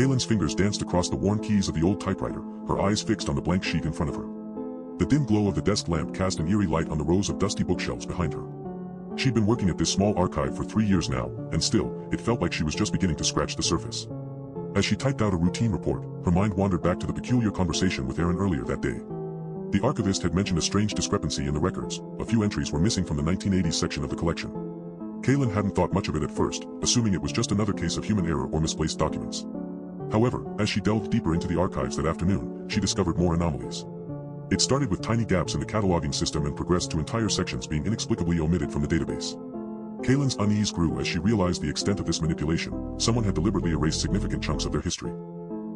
Kaelin's fingers danced across the worn keys of the old typewriter, her eyes fixed on the blank sheet in front of her. The dim glow of the desk lamp cast an eerie light on the rows of dusty bookshelves behind her. She'd been working at this small archive for 3 years now, and still, it felt like she was just beginning to scratch the surface. As she typed out a routine report, her mind wandered back to the peculiar conversation with Aaron earlier that day. The archivist had mentioned a strange discrepancy in the records. A few entries were missing from the 1980s section of the collection. Kaelin hadn't thought much of it at first, assuming it was just another case of human error or misplaced documents. However, as she delved deeper into the archives that afternoon, she discovered more anomalies. It started with tiny gaps in the cataloging system and progressed to entire sections being inexplicably omitted from the database. Kaelin's unease grew as she realized the extent of this manipulation. Someone had deliberately erased significant chunks of their history.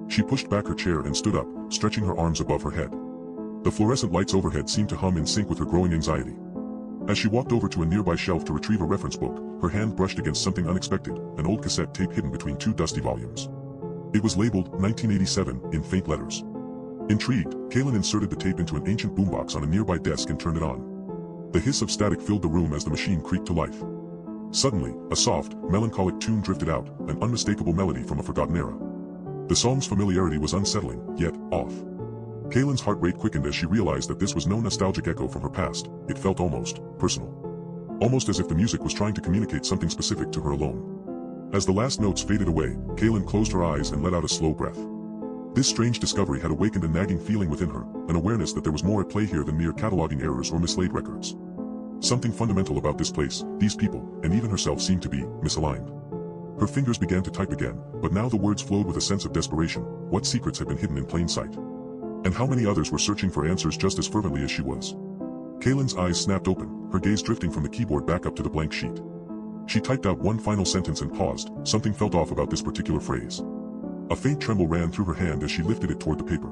She pushed back her chair and stood up, stretching her arms above her head. The fluorescent lights overhead seemed to hum in sync with her growing anxiety. As she walked over to a nearby shelf to retrieve a reference book, her hand brushed against something unexpected, an old cassette tape hidden between 2 dusty volumes. It was labeled 1987 in faint letters. Intrigued, Kaelin inserted the tape into an ancient boombox on a nearby desk and turned it on. The hiss of static filled the room as the machine creaked to life. Suddenly, a soft, melancholic tune drifted out, an unmistakable melody from a forgotten era. The song's familiarity was unsettling, yet off. Kaelin's heart rate quickened as she realized that this was no nostalgic echo from her past. It felt almost personal. Almost as if the music was trying to communicate something specific to her alone. As the last notes faded away, Kaelin closed her eyes and let out a slow breath. This strange discovery had awakened a nagging feeling within her, an awareness that there was more at play here than mere cataloging errors or mislaid records. Something fundamental about this place, these people, and even herself seemed to be misaligned. Her fingers began to type again, but now the words flowed with a sense of desperation. What secrets had been hidden in plain sight? And how many others were searching for answers just as fervently as she was? Kaelin's eyes snapped open, her gaze drifting from the keyboard back up to the blank sheet. She typed out one final sentence and paused. Something felt off about this particular phrase. A faint tremble ran through her hand as she lifted it toward the paper.